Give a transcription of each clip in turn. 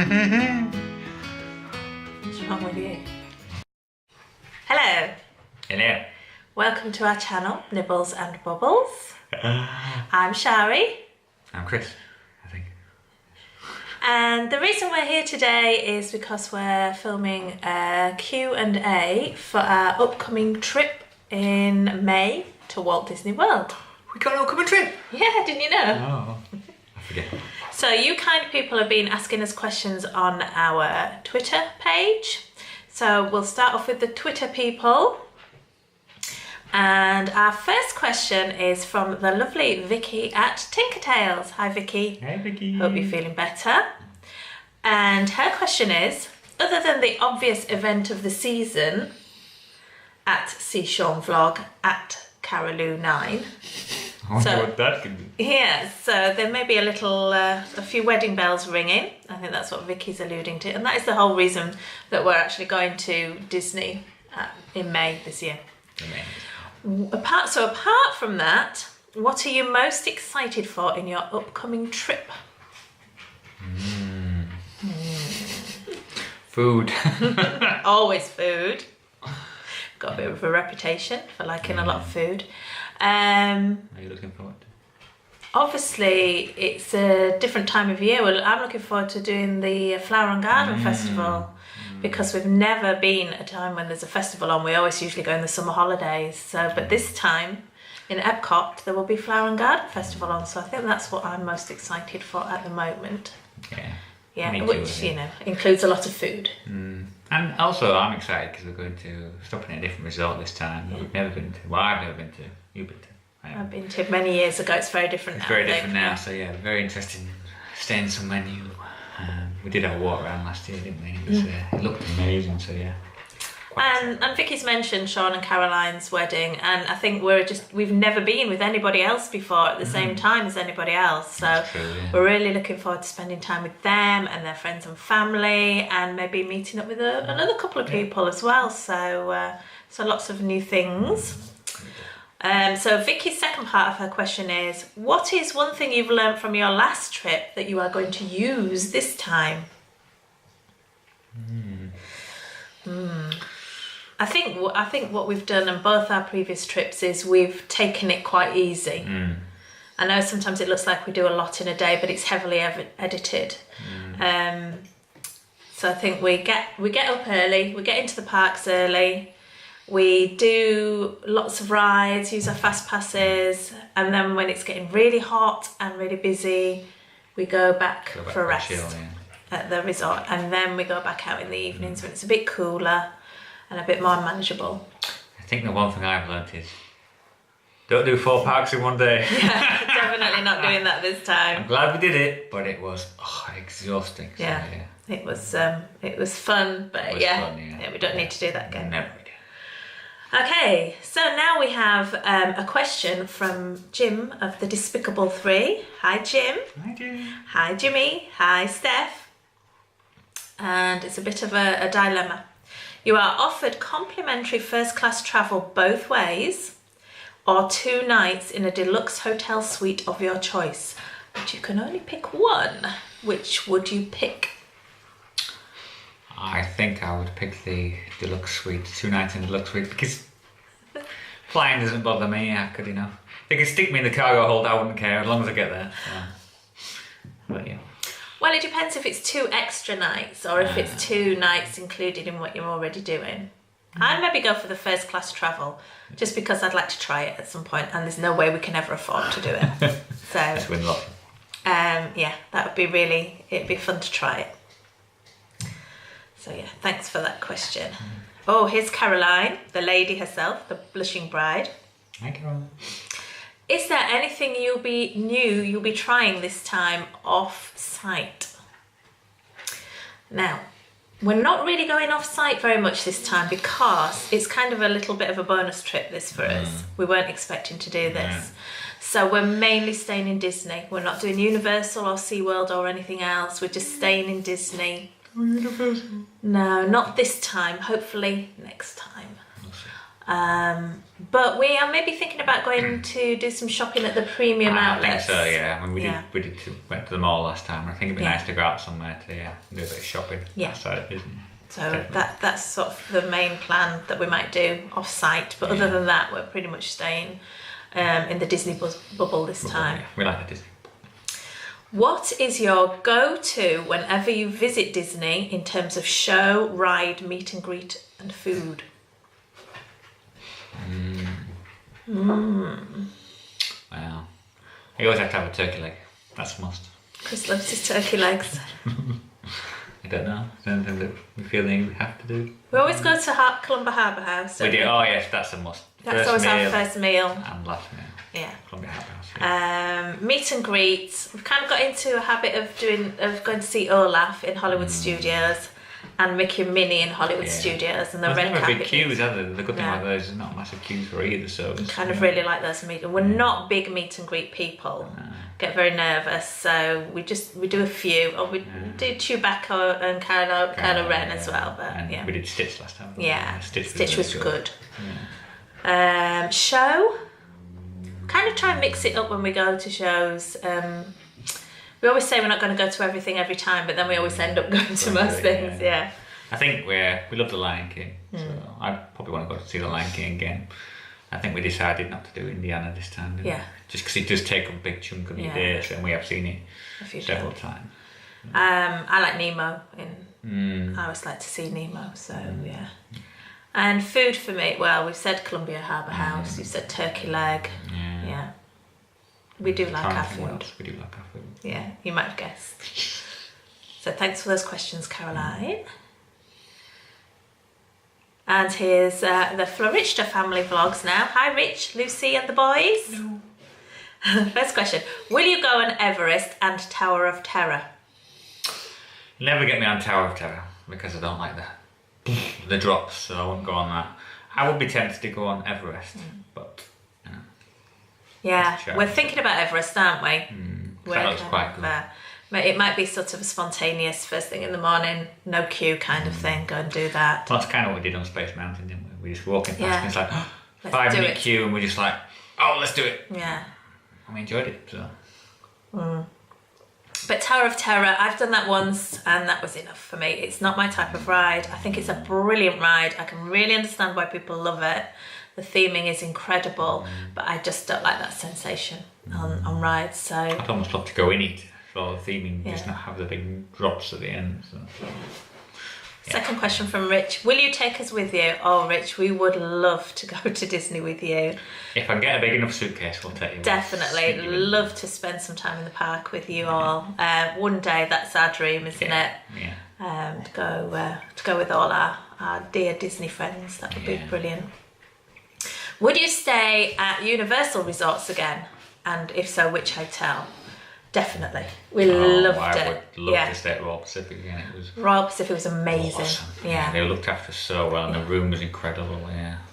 What's wrong with you? Hello. Hello. Welcome to our channel, Nibbles and Bubbles. I'm Shari. I'm Chris, I think. And the reason we're here today is because we're filming a Q&A for our upcoming trip in May to Walt Disney World. We got an upcoming trip? Yeah, didn't you know? Oh, I forget. So you kind people have been asking us questions on our Twitter page. So we'll start off with the Twitter people. And our first question is from the lovely Vicky at Tinkertails. Hi Vicky. Hey Vicky. Hope you're feeling better. And her question is, other than the obvious event of the season, at Sean Vlog, at Carolou9. I wonder what that could be. Yeah, so there may be a few wedding bells ringing. I think that's what Vicky's alluding to. And that is the whole reason that we're actually going to Disney in May this year. Apart from that, what are you most excited for in your upcoming trip? Food. Always food. Got a bit of a reputation for liking a lot of food. Are you looking forward to? Obviously, it's a different time of year. Well, I'm looking forward to doing the Flower and Garden Festival because we've never been at a time when there's a festival on. We always usually go in the summer holidays. So, but this time in Epcot, there will be Flower and Garden Festival on. So I think that's what I'm most excited for at the moment. Yeah, which, you know, includes a lot of food. And also, I'm excited because we're going to stop in a different resort this time that we've never been to. Well, I've never been to. You've been to. I've been to many years ago. It's very different now. It's very different now, so yeah, very interesting staying somewhere new. We did have a walk around last year, didn't we? It looked amazing, so yeah. And Vicky's mentioned Sean and Caroline's wedding, and I think we've never been with anybody else before at the same time as anybody else. So true, yeah. We're really looking forward to spending time with them and their friends and family, and maybe meeting up with another couple of people as well. So lots of new things. So Vicky's second part of her question is, what is one thing you've learned from your last trip that you are going to use this time? I think what we've done on both our previous trips is we've taken it quite easy. I know sometimes it looks like we do a lot in a day, but it's heavily edited. So I think we get up early, we get into the parks early, we do lots of rides, use our fast passes, and then when it's getting really hot and really busy, we go back for a rest at the resort, and then we go back out in the evenings when it's a bit cooler and a bit more manageable. I think the one thing I've learnt is don't do 4 parks in one day. Yeah, definitely not doing that this time. I'm glad we did it, but it was exhausting. So, yeah, it was fun, but fun, yeah, we don't need to do that again. Never again. Okay, so now we have a question from Jim of the Despicable 3. Hi Jim. Hi Jim. Hi Jimmy. Hi Steph. And it's a bit of a dilemma. You are offered complimentary first class travel both ways, or 2 nights in a deluxe hotel suite of your choice, but you can only pick one. Which would you pick? I think I would pick the deluxe suite, 2 nights in the deluxe suite, because flying doesn't bother me. I could, they could stick me in the cargo hold, I wouldn't care as long as I get there. But yeah. Well, it depends if it's 2 extra nights or if it's 2 nights included in what you're already doing. I'd maybe go for the first class travel, just because I'd like to try it at some point, and there's no way we can ever afford to do it. So, yeah, that would be it'd be fun to try it. So yeah, thanks for that question. Oh, here's Caroline, the lady herself, the blushing bride. Hi Caroline. Is there anything you'll be trying this time off-site? Now, we're not really going off-site very much this time because it's kind of a little bit of a bonus trip this for us. We weren't expecting to do this. So we're mainly staying in Disney. We're not doing Universal or SeaWorld or anything else. We're just staying in Disney. Universal? No, not this time. Hopefully next time. But we are maybe thinking about going to do some shopping at the premium outlets. I think so, yeah. I mean, went to the mall last time. I think it'd be nice to go out somewhere to do a bit of shopping outside of Disney. So that's sort of the main plan that we might do off-site. But other than that, we're pretty much staying in the Disney bubble this time. Yeah. We like the Disney. What is your go-to whenever you visit Disney in terms of show, ride, meet and greet and food? Wow. You always have to have a turkey leg. That's a must. Chris loves his turkey legs. I don't know. Is there anything that we feel we have to do? We always go to Columba Harbour House. We do. Oh yes, that's a must. That's always our first meal. And last meal. Yeah. Columba Harbour House. Yeah. Meet and greet. We've kind of got into a habit of going to see Olaf in Hollywood Studios and Mickey and Minnie in Hollywood Studios and the red carpet. carpet. Big queues, are there? The good thing about those is not massive queues for either. So it's kind of really like those meet. We're not big meet and greet people. No. Get very nervous, so we do a few. Or we do Chewbacca and Kylo Ren as well. But and we did Stitch last time. Yeah, Stitch was good. Yeah. Show. Kind of try and mix it up when we go to shows. We always say we're not going to go to everything every time, but then we always end up going to most things. Yeah. I think we love the Lion King, so I probably want to go to see the Lion King again. I think we decided not to do Indiana this time. Didn't we? Just because it does take a big chunk of your day, and we have seen it several times. I like Nemo. I always like to see Nemo. So yeah. And food for me, well, we've said Columbia Harbour House. You've said turkey leg. Yeah. We do like our food. We do like our food. Yeah, you might have guessed. So thanks for those questions, Caroline. And here's the Florichta family vlogs now. Hi, Rich, Lucy and the boys. No. First question. Will you go on Everest and Tower of Terror? Never get me on Tower of Terror because I don't like the drops, so I won't go on that. I would be tempted to go on Everest, but... Yeah, we're thinking about Everest, aren't we? That looks quite good. It might be sort of a spontaneous first thing in the morning, no queue kind of thing, go and do that. Well, that's kind of what we did on Space Mountain, didn't we? We just walking past and it's like, let's 5 minute queue, and we're just like, oh, let's do it. Yeah. And we enjoyed it, so. But Tower of Terror, I've done that once and that was enough for me. It's not my type of ride. I think it's a brilliant ride. I can really understand why people love it. The theming is incredible, but I just don't like that sensation on rides. So I'd almost love to go in it for the theming, just not have the big drops at the end. So. Second question from Rich. Will you take us with you? Oh, Rich, we would love to go to Disney with you. If I can get a big enough suitcase, we'll take you. Definitely. Love to spend some time in the park with you all. One day, that's our dream, isn't it? Yeah. To go with all our dear Disney friends. That would be brilliant. Would you stay at Universal Resorts again? And if so, which hotel? Definitely. We loved it. I would love to stay at Royal Pacific again. It was Royal Pacific was amazing. Awesome. Yeah. They looked after us so well, and the room was incredible.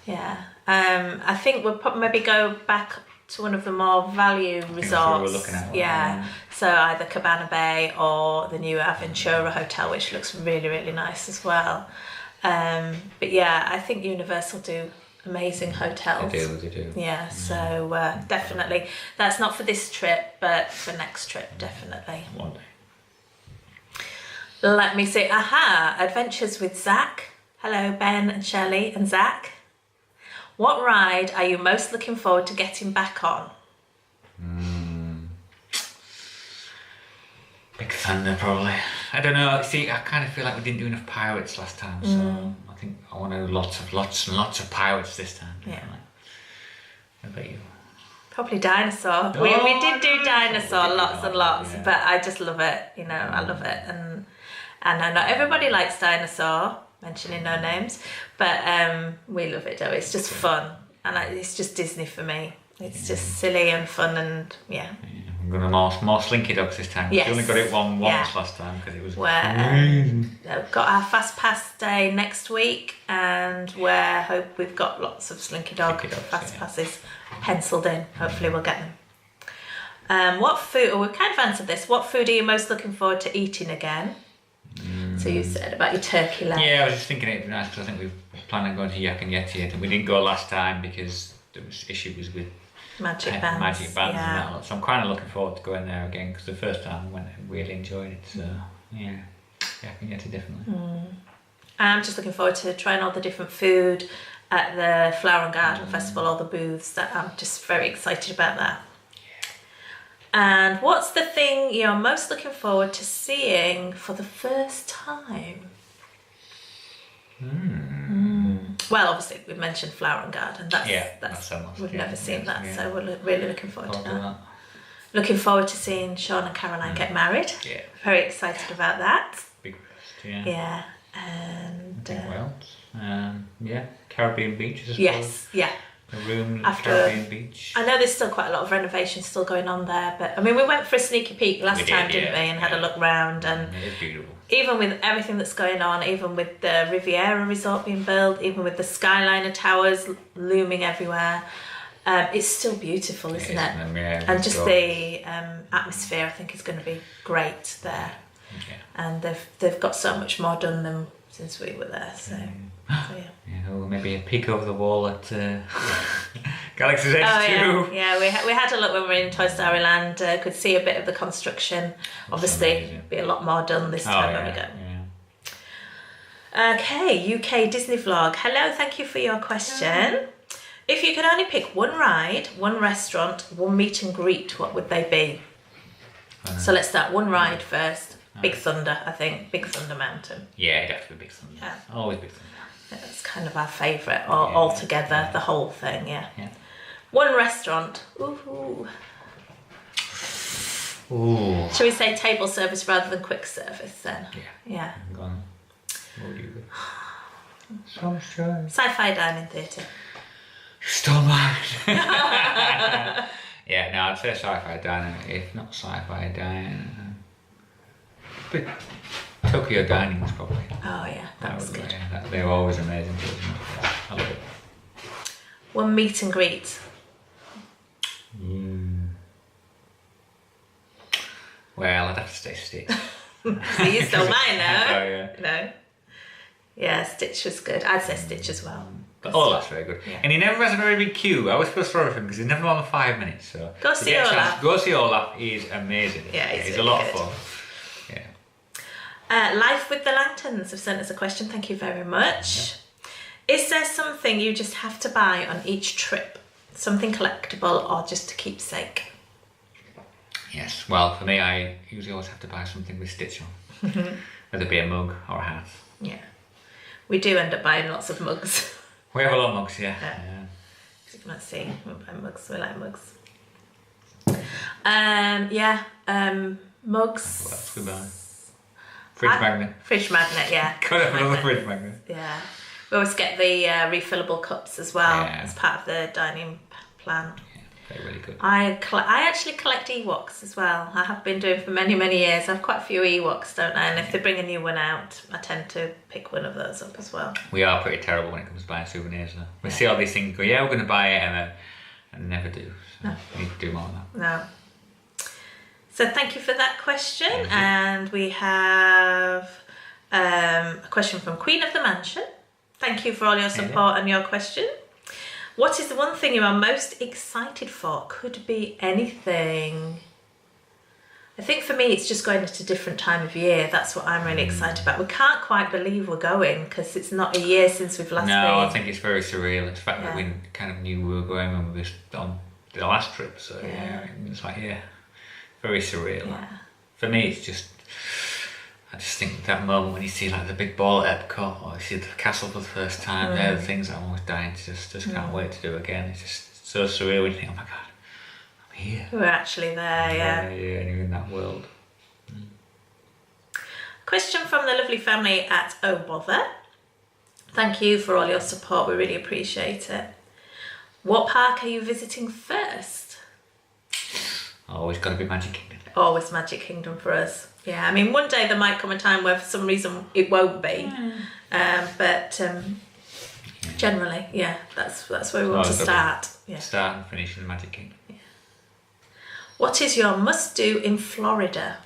Yeah. I think we'll probably maybe go back to one of the more value resorts. That's what we were looking at. Yeah. So either Cabana Bay or the new Aventura Hotel, which looks really, really nice as well. But yeah, I think Universal do amazing hotels. They do. Yeah, so definitely. That's not for this trip, but for next trip, definitely. One day. Let me see. Adventures with Zach. Hello, Ben and Shelley and Zach. What ride are you most looking forward to getting back on? Big Thunder, probably. I don't know. See, I kind of feel like we didn't do enough pirates last time, so I think I want to do lots and lots of pirates this time. Yeah. How about you? Probably Dinosaur. We did do Dinosaur lots and lots, but I just love it. You know, I love it, and I know everybody likes Dinosaur. Mentioning no names, but we love it though. It's just fun, and it's just Disney for me. It's just silly and fun, and I'm going to more Slinky Dogs this time. Yes. We only got it once last time because it was we've got our Fast Pass day next week, and we've got lots of Slinky Dog Fast Passes penciled in. Hopefully we'll get them. What food? We've kind of answered this. What food are you most looking forward to eating again? So you said about your turkey leg. Yeah, I was just thinking it'd be nice because I think we planned on going to Yak and Yeti, and we didn't go last time because there was issues with Magic bands. Magic bands and that lot. So I'm kind of looking forward to going there again because the first time I went, I really enjoyed it. So yeah, I can get it definitely. I'm just looking forward to trying all the different food at the Flower and Garden Festival, all the booths. That I'm just very excited about that. And what's the thing you're most looking forward to seeing for the first time? Well, obviously we've mentioned Flower and Garden. That's we've never seen that, so we're really looking forward to that. Looking forward to seeing Sean and Caroline get married. Yeah. Very excited about that. Big first, yeah. Yeah, and Caribbean beaches as well. Yes, yeah. A room at Caribbean beach. I know there's still quite a lot of renovations still going on there, but I mean we went for a sneaky peek last time, didn't we? And had a look round, and it's beautiful. Even with everything that's going on, even with the Riviera Resort being built, even with the Skyliner towers looming everywhere, it's still beautiful, isn't it? And just the atmosphere, I think, is going to be great there. Yeah. And they've got so much more done than since we were there. So maybe a peek over the wall at Galaxy's Edge too. Yeah, we had a look when we were in Toy Story Land. Could see a bit of the construction. Obviously, be a lot more done this time when we go. Okay, UK Disney Vlog. Hello, thank you for your question. If you could only pick one ride, one restaurant, one meet and greet, what would they be? So let's start one ride first. Big Thunder, I think. Big Thunder Mountain. Yeah, it'd have to be Big Thunder. Yeah. Always Big Thunder. That's kind of our favourite altogether, the whole thing, yeah. One restaurant. Ooh. Shall we say table service rather than quick service then? Yeah. Go on. What do you do? So much joy. Sci-fi dining theatre. You stole mine. I'd say sci-fi dining. If not sci-fi dining, but Tokyo Dining was probably. Oh yeah, that was good. They were always amazing. I love it. One meet and greet. Well, I'd have to say Stitch. So you stole mine now. Oh yeah. No. Yeah, Stitch was good. I'd say Stitch as well. But that's very good. Yeah. And he never has a very big queue. I always feel sorry for him because he's never more than 5 minutes. So go see Olaf. Go see Olaf. He's amazing. Yeah, he's really a lot of fun. Life with the Lanterns have sent us a question. Thank you very much. Yeah. Is there something you just have to buy on each trip? Something collectible or just a keepsake? Yes. Well, for me, I usually always have to buy something with Stitch on. Whether it be a mug or a hat. Yeah. We do end up buying lots of mugs. We have a lot of mugs, yeah. As you can see, we buy mugs. We like mugs. Mugs. What else we buy? Fridge magnet. Fridge magnet, yeah. Could have another fridge magnet. Yeah. We always get the refillable cups as well as part of the dining plan. Yeah, they're really good. I actually collect Ewoks as well. I have been doing for many, many years. I have quite a few Ewoks, don't I? And if they bring a new one out, I tend to pick one of those up as well. We are pretty terrible when it comes to buying souvenirs. Though. We see all these things, go, we're going to buy it, and never do. So we need to do more of that. No. So thank you for that question. And we have a question from Queen of the Mansion. Thank you for all your support and your question. What is the one thing you are most excited for? Could be anything. I think for me it's just going at a different time of year. That's what I'm really excited about. We can't quite believe we're going because it's not a year since we've last been. I think it's very surreal. It's the fact that we kind of knew we were going when we were on the last trip. So it's like, very surreal. Yeah. For me, it's just, I just think that moment when you see like the big ball at Epcot or you see the castle for the first time, they're the things that I'm always dying to just can't wait to do again. It's just so surreal when you think, oh my God, I'm here. We're actually there, Yeah, and you're in that world. Question from the lovely family at Oh Bother. Thank you for all your support. We really appreciate it. What park are you visiting first? Always got to be Magic Kingdom. Always Magic Kingdom for us. Yeah, I mean, one day there might come a time where for some reason it won't be. But generally, that's where we want to start. Start and finish in Magic Kingdom. Yeah. What is your must-do in Florida?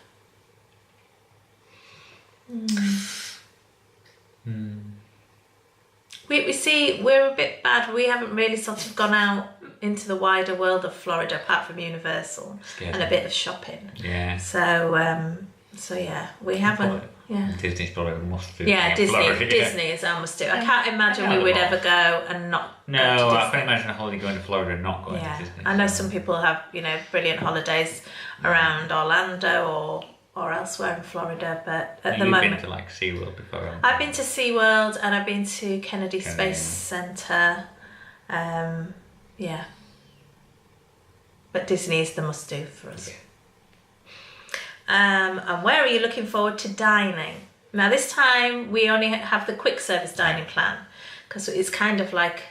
We see we're a bit bad. We haven't really sort of gone out into the wider world of Florida, apart from Universal, and a bit of shopping. Yeah. So yeah, we haven't. Yeah. Disney's probably a must do. Yeah, Disney. Florida, Disney is our must do. I can't imagine we would ever go and not. No, go to I can't imagine a holiday going to Florida and not going to Disney. I know some people have, brilliant holidays around Orlando or elsewhere in Florida, but at the moment. You've been to like SeaWorld before? I've been to SeaWorld and I've been to Kennedy Space Centre. Yeah. But Disney is the must do for us. Yeah. And where are you looking forward to dining? Now this time we only have the quick service dining plan because it's kind of like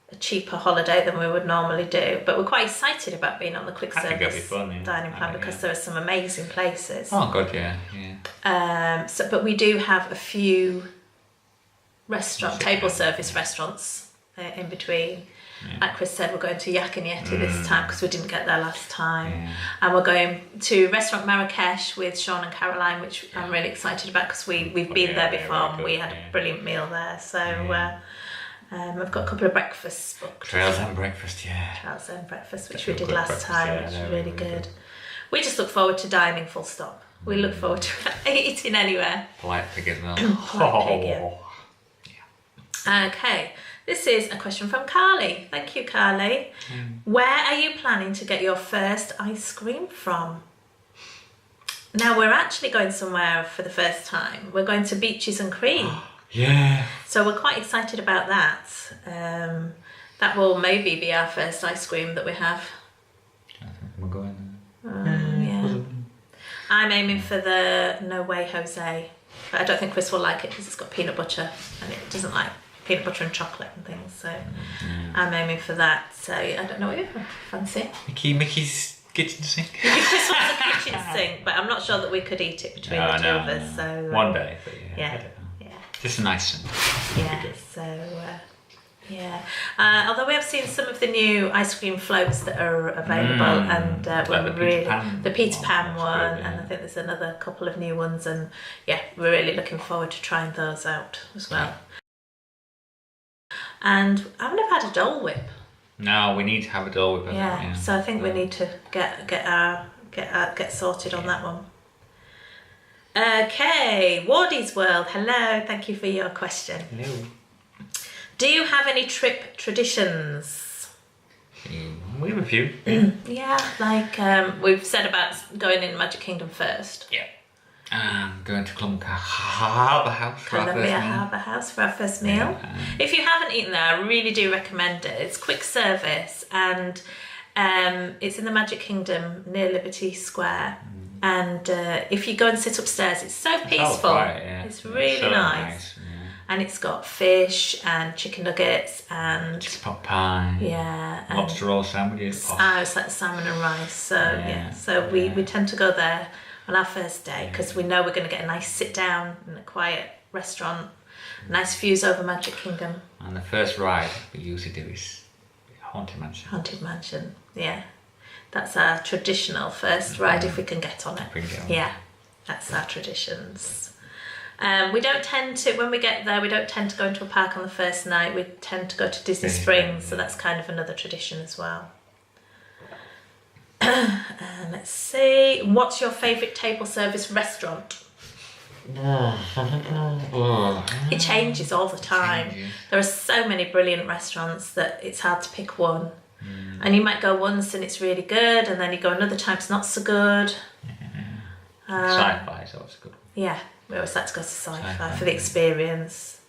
a cheaper holiday than we would normally do, but we're quite excited about being on the quick service dining plan because there are some amazing places. Oh god, yeah. But we do have a few table service restaurants in between. Yeah. Like Chris said, we're going to Yak and Yeti this time because we didn't get there last time. And we're going to Restaurant Marrakesh with Sean and Caroline, which I'm really excited about because we've been there before and we had a brilliant meal there. So I've got a couple of breakfasts booked. Trails and breakfast, Trails and breakfast, which we did last time, which was really good. We just look forward to dining, full stop. We look forward to eating anywhere. Polite pig as well. Polite pig, yeah. Okay. This is a question from Carly. Thank you, Carly. Where are you planning to get your first ice cream from? Now, we're actually going somewhere for the first time. We're going to Beaches and Cream. Yeah. So we're quite excited about that. That will maybe be our first ice cream that we have. I think we're going yeah. I'm aiming for the No Way Jose. But I don't think Chris will like it because it's got peanut butter and it doesn't like peanut butter and chocolate and things, so I'm aiming for that. So I don't know what you fancy. Mickey's kitchen sink. Chris wants a kitchen sink, but I'm not sure that we could eat it between the two of us. So one day, but yeah. Just a nice one. Yeah. So although we have seen some of the new ice cream floats that are available, and the Peter Pan one, and I think there's another couple of new ones, and we're really looking forward to trying those out as well. And I've never had a Dole Whip. No, we need to have a Dole Whip. Yeah, so I think we need to get sorted on that one. Okay, Wardy's World. Hello, thank you for your question. Hello. Do you have any trip traditions? We have a few. Like we've said about going in Magic Kingdom first. Yeah. Going to Columbia Harbour House for our first meal. If you haven't eaten there, I really do recommend it. It's quick service and it's in the Magic Kingdom near Liberty Square. And if you go and sit upstairs, it's so peaceful. It's really so nice. And it's got fish and chicken nuggets and pot pie. And lobster roll sandwiches. It's like salmon and rice. So we tend to go there on our first day because we know we're going to get a nice sit down in a quiet restaurant, nice views over Magic Kingdom. And the first ride we usually do is Haunted Mansion. Haunted Mansion, yeah. That's our traditional first ride if we can get on it. Yeah, that's our traditions. We don't tend to, when we get there, we don't tend to go into a park on the first night. We tend to go to Disney Springs, so that's kind of another tradition as well. Let's see. What's your favourite table service restaurant? It changes all the time. There are so many brilliant restaurants that it's hard to pick one. And you might go once and it's really good, and then you go another time it's not so good. Sci-fi is always a good one. Yeah, we always like to go to sci-fi for the experience.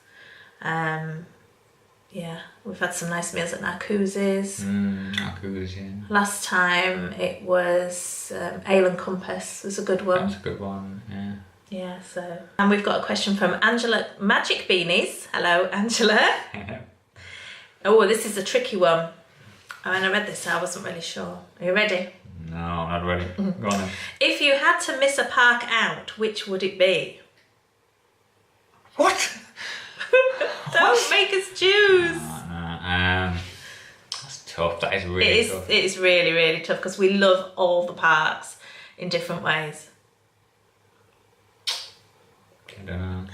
We've had some nice meals at Narcoos's. Narcoos's, yeah. Last time it was Ale and Compass was a good one. That's a good one, yeah. Yeah, so. And we've got a question from Angela Magic Beanies. Hello, Angela. Oh, this is a tricky one. When I read this, I wasn't really sure. Are you ready? No, I'm not ready. Go on then. If you had to miss a park out, which would it be? What? Don't make us choose. That's tough. That is really tough. It is really, really tough because we love all the parks in different ways. I don't know.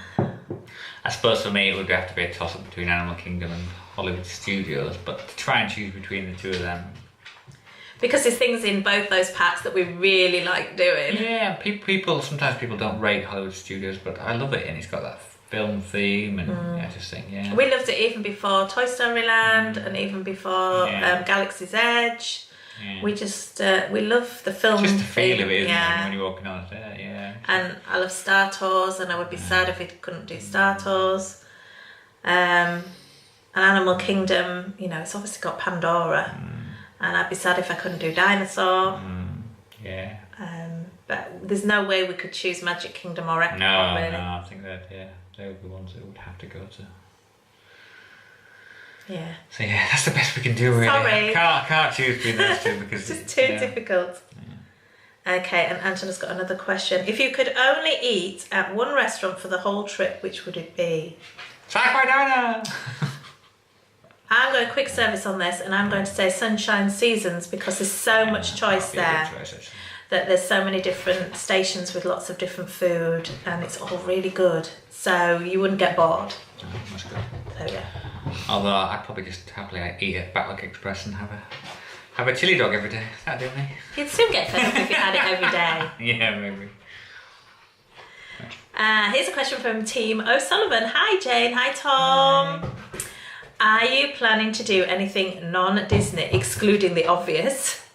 I suppose for me it would have to be a toss-up between Animal Kingdom and Hollywood Studios, but to try and choose between the two of them. Because there's things in both those parks that we really like doing. Yeah, sometimes people don't rate Hollywood Studios, but I love it, and it's got that film theme, and I just think, yeah. We loved it even before Toy Story Land and even before Galaxy's Edge. Yeah. We just, we love the film. Just the feel of it, isn't yeah. it, when you're walking on it there, yeah. And I love Star Tours, and I would be sad if we couldn't do Star Tours. And Animal Kingdom, you know, it's obviously got Pandora. And I'd be sad if I couldn't do Dinosaur. Yeah. But there's no way we could choose Magic Kingdom or Epcot, No, really. no, I think that, they would be the ones that would have to go to. Yeah. So yeah, that's the best we can do, really. Sorry. Can't choose between those two because it's just too difficult. Yeah. Okay, and Angela's got another question. If you could only eat at one restaurant for the whole trip, which would it be? Sci-Fi Diner! I'm going quick service on this, and I'm going to say Sunshine Seasons because there's so much choice there. That there's so many different stations with lots of different food, and it's all really good. So you wouldn't get bored. Oh, that's good. So yeah. Although I'd probably just happily eat at Backlog Express and have a chili dog every day. That'd do me. You'd soon get fed up if you had it every day. Yeah, maybe. Here's a question from Team O'Sullivan. Hi Jane, hi Tom. Hi. Are you planning to do anything non-Disney, excluding the obvious?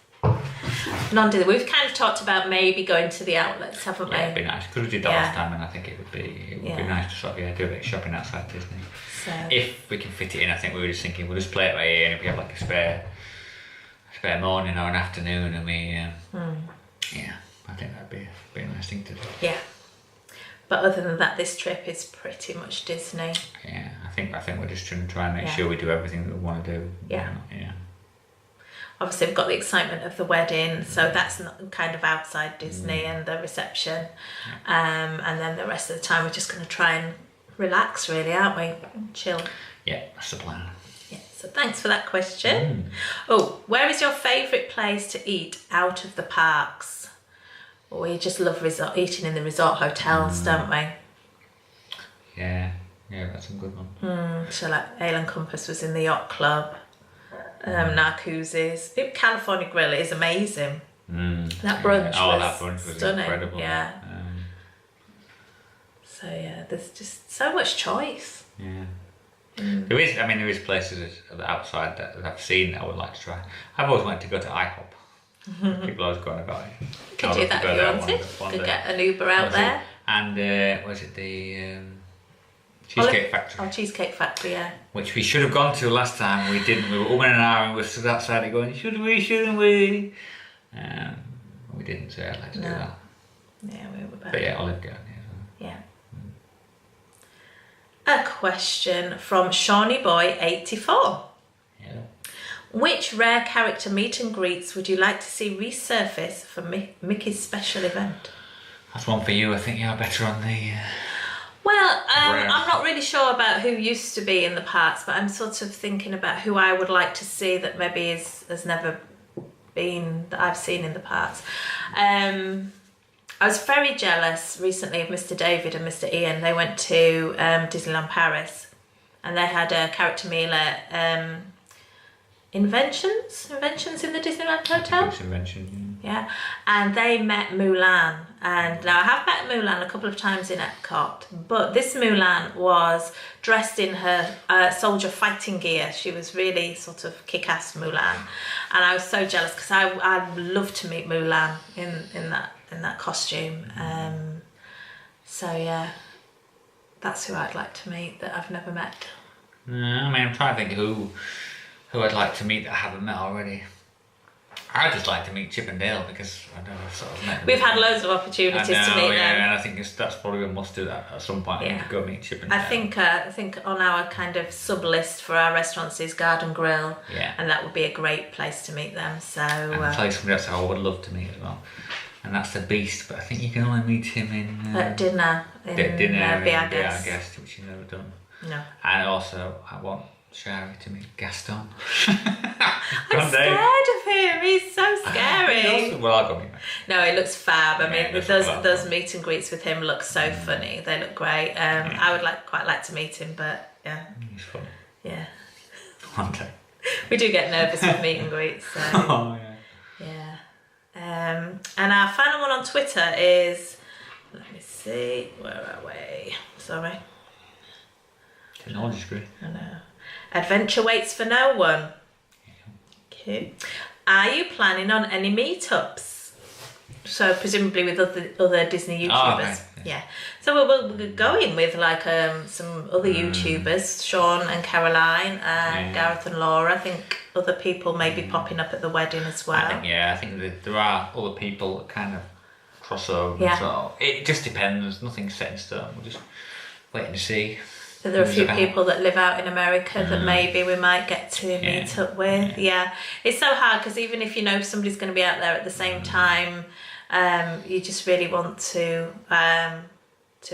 Non-Disney. We've kind of talked about maybe going to the outlets, haven't we? Yeah, it'd be nice. Because we did that last time, and I think it would be nice to sort of do a bit of shopping outside Disney. So. If we can fit it in, I think we were just thinking we'll just play it by ear, and if we have like a spare morning or an afternoon, and yeah, I think that'd be a nice thing to do. Yeah. But other than that, this trip is pretty much Disney. Yeah, I think we're just trying to try and make sure we do everything that we want to do. Yeah. Yeah. Obviously, we've got the excitement of the wedding, so that's not kind of outside Disney and the reception. And then the rest of the time, we're just going to try and relax, really, aren't we? And chill. Yeah, that's the plan. Yeah. So thanks for that question. Oh, where is your favourite place to eat out of the parks? We just love eating in the resort hotels, don't we? Yeah, that's a good one. So like Ale and Compass was in the Yacht Club. Narcoos's. California Grill is amazing. That brunch was stunning. Incredible. Yeah. So yeah, there's just so much choice. Yeah. There is places outside that I've seen that I would like to try. I've always wanted to go to IHOP. People always going about it. Could do that if you wanted. Could get an Uber out there. And was it the Cheesecake Factory? Oh, Cheesecake Factory, yeah. Which we should have gone to last time. We didn't. We were over an hour and we were stood outside it going, shouldn't we? We didn't, so I'd like to do that. Yeah, we were better. But yeah, Olive Garden. Yeah. A question from Shawnee Boy 84. Yeah. Which rare character meet and greets would you like to see resurface for Mickey's special event? That's one for you. I think you're better on the... Well, I'm not really sure about who used to be in the parks, but I'm sort of thinking about who I would like to see that maybe has never been, that I've seen in the parks. I was very jealous recently of Mr. David and Mr. Ian. They went to Disneyland Paris, and they had a character meal at Inventions in the Disneyland Hotel. It's Invention. Yeah, and they met Mulan. And now I have met Mulan a couple of times in Epcot, but this Mulan was dressed in her soldier fighting gear. She was really sort of kick-ass Mulan, and I was so jealous because I'd love to meet Mulan in that costume. So yeah, that's who I'd like to meet that I've never met. I'm trying to think who I'd like to meet that I haven't met already. I'd just like to meet Chip and Dale because I don't know, I've sort of met them. We've had loads of opportunities to meet them. And I think that's probably a must do that at some point. Yeah. Go meet Chip and Dale. I think on our kind of sub list for our restaurants is Garden Grill. Yeah. And that would be a great place to meet them. So and a place somebody else I would love to meat as well. And that's the Beast, but I think you can only meet him in at dinner in Be Our Guest, which you've never done. No. And also I want Shari to meet Gaston. I'm scared of him. He's so scary. Well, I'll go meet him. No, it looks fab. I Yeah, mean, it does look a lot of those fun. meet and greets with him look so funny. They look great. I would quite like to meet him, but yeah, He's fun. yeah. One day. We do get nervous with meet and greets. So Oh, yeah. yeah. And our final one on Twitter is, let me see, where are we? Sorry. Technology's great. I know. Adventure waits for no one. Cute. Are you planning on any meetups? So presumably with other Disney YouTubers. Oh, right, yeah. So we're going with like some other YouTubers, Sean and Caroline, Gareth and Laura. I think other people may be popping up at the wedding as well. I think that there are other people that kind of cross over. Yeah. So it just depends. There's nothing set in stone. We're just waiting to see. So there are a who's few about. people that live out in America that maybe we might get to meet up with. Yeah. It's so hard because even if you know somebody's going to be out there at the same time, you just really want to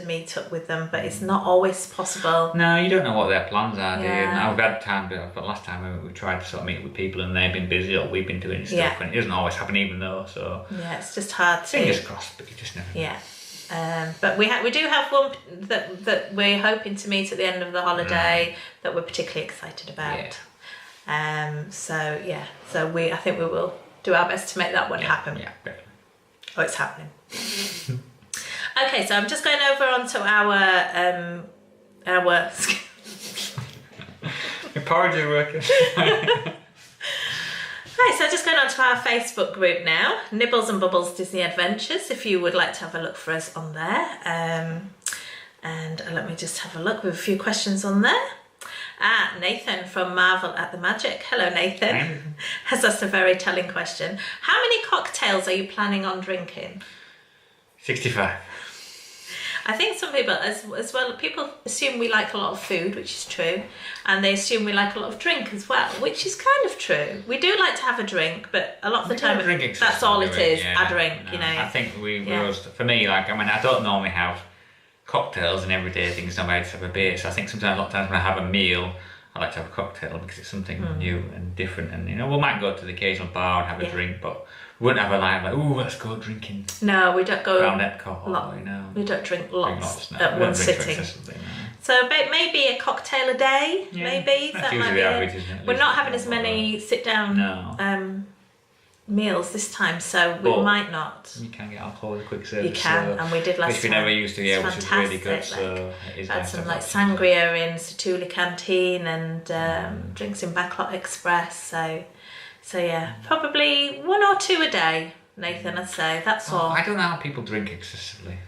meet up with them, but it's not always possible. No, you don't know what their plans are, do you? Yeah. I've had time, but last time we tried to sort of meet with people and they've been busy or we've been doing stuff, Yeah. and it doesn't always happen even though. So Yeah, it's just hard to. fingers crossed, but you just never know. Yeah. But we do have one that we're hoping to meet at the end of the holiday that we're particularly excited about. So I think we will do our best to make that one happen. Yeah, definitely. Oh, it's happening. Okay, so I'm just going over onto our Your porridge is working. Right, so just going on to our Facebook group now, Nibbles and Bubbles Disney Adventures, if you would like to have a look for us on there. And let me just have a look with a few questions on there. Nathan from Marvel at the Magic. Hello, Nathan. Hi. Has asked a very telling question. How many cocktails are you planning on drinking? 65. I think some people, as well, people assume we like a lot of food, which is true, and they assume we like a lot of drink as well, which is kind of true. We do like to have a drink, but a lot of the time, that's all it is, a drink, you know. I think we always, for me, like, I mean, I don't normally have cocktails and everyday things. I'm ready to have a beer, so I think sometimes, a lot of times when I have a meal, I like to have a cocktail because it's something new and different. And, you know, we might go to the occasional bar and have a drink, but we wouldn't have a line like, ooh, let's go drinking. No, we don't go around Epcot, you know. We don't drink lots no. at one sitting. No. So maybe a cocktail a day, maybe. That's that usually might be the average, isn't it? We're not having as many sit-down meals this time, so we might not. You can get alcohol with a quick service. You can, and we did last time. Which we never used to, which is really good. So it is had nice some like sangria in Satuli Canteen and drinks in Backlot Express. So yeah, probably 1 or 2 a day, Nathan, I'd say. That's all. I don't know how people drink excessively.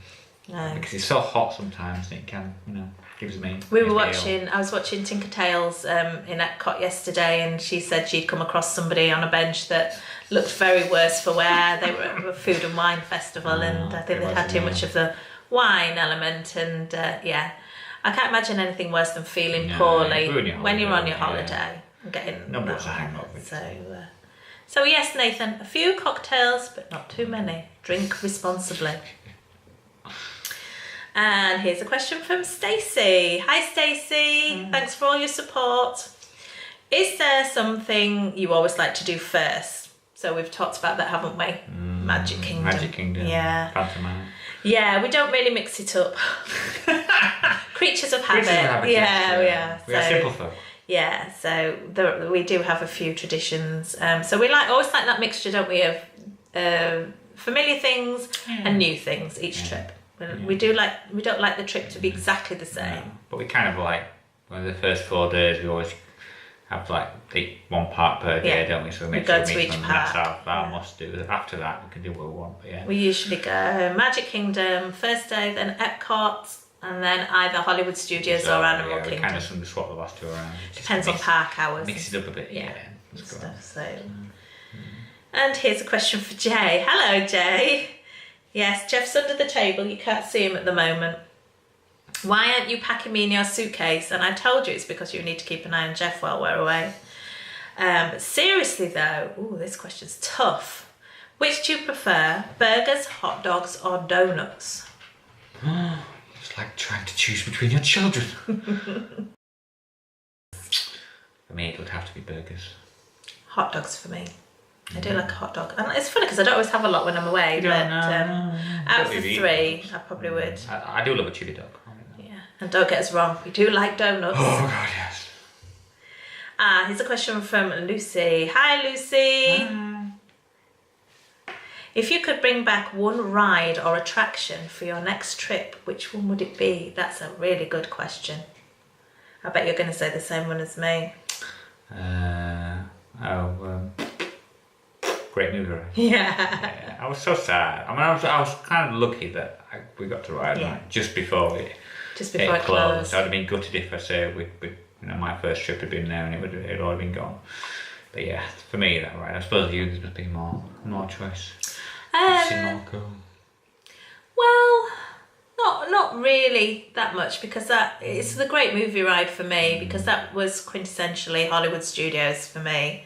No. Because it's so hot sometimes and it can, you know, gives me. I was watching Tinker Tales in Epcot yesterday, and she said she'd come across somebody on a bench that looked very worse for wear. They were at a food and wine festival, and I think they'd had too much of the wine element, and I can't imagine anything worse than feeling poorly when you're on your holiday and getting no, but hang up. So yes, Nathan, a few cocktails, but not too many. Drink responsibly. And here's a question from Stacey. Hi, Stacey. Thanks for all your support. Is there something you always like to do first? So we've talked about that, haven't we? Magic Kingdom. Magic Kingdom. Yeah. Pantomime. Yeah, we don't really mix it up. Creatures of habit. Yeah. We are simple folk. Yeah, so we do have a few traditions. So we always like that mixture, don't we, of familiar things and new things each trip. We don't like the trip to be exactly the same. No, but we kind of like, one of the first 4 days we always have like one park per day, don't we? So we make sure we meet them, and that's our must do. After that we can do what we want. But we usually go Magic Kingdom first day, then Epcot, and then either Hollywood Studios or Animal Kingdom. We kind of swap the last 2 around. Depends on park hours. Mix it up a bit. And here's a question for Jay. Hello, Jay. Yes, Jeff's under the table. You can't see him at the moment. Why aren't you packing me in your suitcase? And I told you it's because you need to keep an eye on Jeff while we're away. But seriously though, this question's tough. Which do you prefer, burgers, hot dogs, or donuts? It's like trying to choose between your children. For me, it would have to be burgers. Hot dogs for me. I do like a hot dog. And it's funny because I don't always have a lot when I'm away, You but don't out of the three, I probably would. I do love a chili dog. Yeah, and don't get us wrong, we do like donuts. Oh God, yes. Here's a question from Lucy. Hi, Lucy. Hi. If you could bring back one ride or attraction for your next trip, which one would it be? That's a really good question. I bet you're going to say the same one as me. Great movie, right? Yeah. I was so sad. I mean, I was kind of lucky that we got to ride it just before it closed. I'd have been gutted if I say my first trip had been there and it'd already been gone. But yeah, for me that ride. I suppose you there's been more choice. More cool. Well, not really that much because it's the great movie ride for me because that was quintessentially Hollywood Studios for me.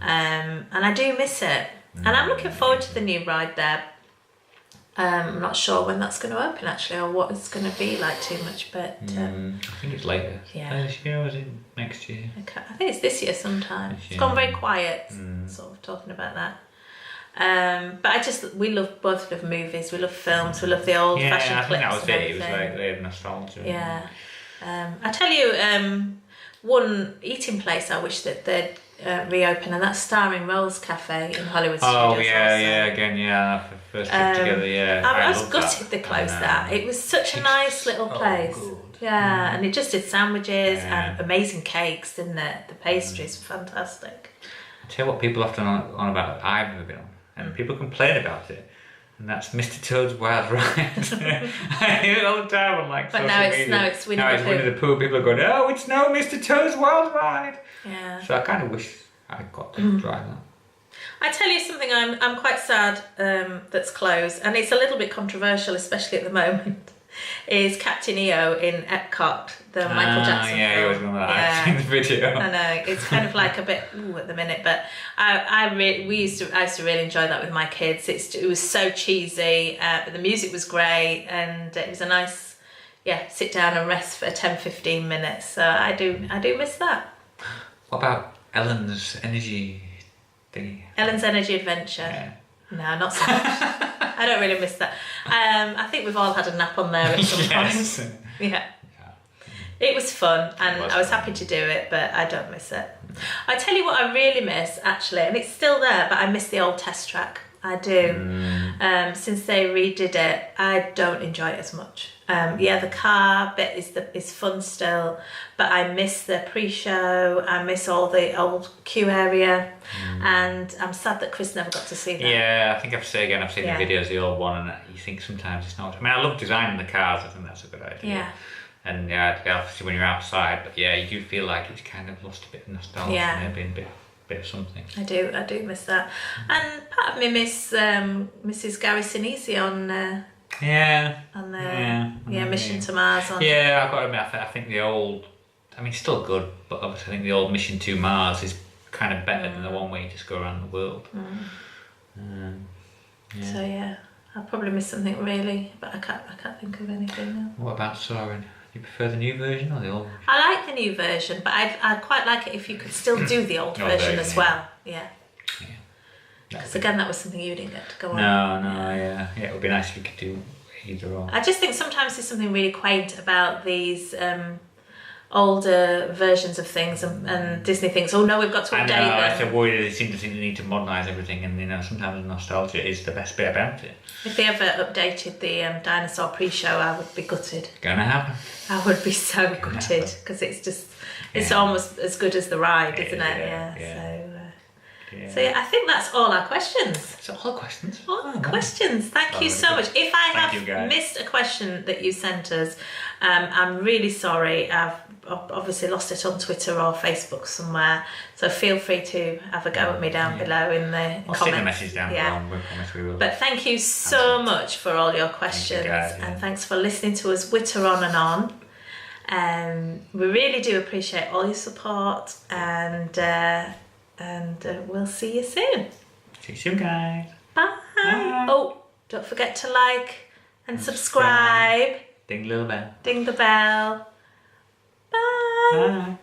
And I do miss it. And I'm looking forward to the new ride there. I'm not sure when that's going to open actually or what it's going to be like too much, but I think it's later. Yeah. This year or was it next year? I think it's this year sometime. It's gone very quiet, sort of talking about that. But we both love movies, we love films, we love the old fashioned clips. I think that was it. It was like they had nostalgia. Yeah. I tell you, one eating place I wish that they'd reopen, and that's Starring Rolls Cafe in Hollywood Studios. Oh yeah, again, first trip together, I was gutted they closed that. It was such a nice little place. Good. Yeah, and it just did sandwiches and amazing cakes, didn't it? The pastries were fantastic. I tell you what people often on about I've never been on, and people complain about it, and that's Mr. Toad's Wild Ride. I hear it all the time on But now it's Winnie the Pooh. People are going, oh, it's now Mr. Toad's Wild Ride. Yeah. So I kind of wish I got to try that. I tell you something, I'm quite sad that's closed, and it's a little bit controversial, especially at the moment, is Captain EO in Epcot, the Michael Jackson film. Yeah, he was one of that. I've seen the video. I know, it's kind of like a bit at the minute, but I used to really enjoy that with my kids. It was so cheesy, but the music was great, and it was a nice, sit down and rest for 10-15 minutes. So I do miss that. What about Ellen's Energy thingy? Ellen's Energy Adventure. Yeah. No, not so much. I don't really miss that. I think we've all had a nap on there at some point. Yeah. It was fun and I was happy to do it, but I don't miss it. I tell you what I really miss actually, and it's still there, but I miss the old test track. I do. Since they redid it, I don't enjoy it as much. The car bit is fun still, but I miss the pre-show. I miss all the old queue area, and I'm sad that Chris never got to see that. Yeah, I think I've seen the videos, the old one, and you think sometimes it's not. I mean, I love designing the cars. I think that's a good idea. Yeah. And obviously when you're outside, but you do feel like it's kind of lost a bit of nostalgia. Yeah. Maybe a bit of something. I do miss that, and part of me miss Mrs. Gary Sinise on Mission to Mars. I've got to admit, I think the old, I mean, still good, but obviously I think the old Mission to Mars is kind of better than the one where you just go around the world. So I'll probably miss something really, but I can't think of anything now. What about Soarin'? Do you prefer the new version or the old version? I like the new version, but I'd quite like it if you could still do the old version as well. Yeah. Because again, that was something you didn't get to go on. No, it would be nice if you could do either or. I just think sometimes there's something really quaint about these older versions of things, and Disney thinks, oh no, we've got to update them. I said, worried they seem to think they need to modernise everything, and sometimes nostalgia is the best bit about it. If they ever updated the dinosaur pre-show, I would be gutted. Gonna happen. I would be so gutted because it's almost as good as the ride, isn't it? So I think that's all our questions. Is that all questions? All questions. Thank you so much. If I have missed a question that you sent us, I'm really sorry. I've obviously lost it on Twitter or Facebook somewhere. So feel free to have a go at me down below in the comments. Stick the message down below. We promise we will. But thank you so much for all your questions. And thanks for listening to us witter on and on. We really do appreciate all your support, and we'll see you soon. See you soon, guys. Bye. Oh, don't forget to like and subscribe. Ding the little bell. Ding the bell. Bye. Bye.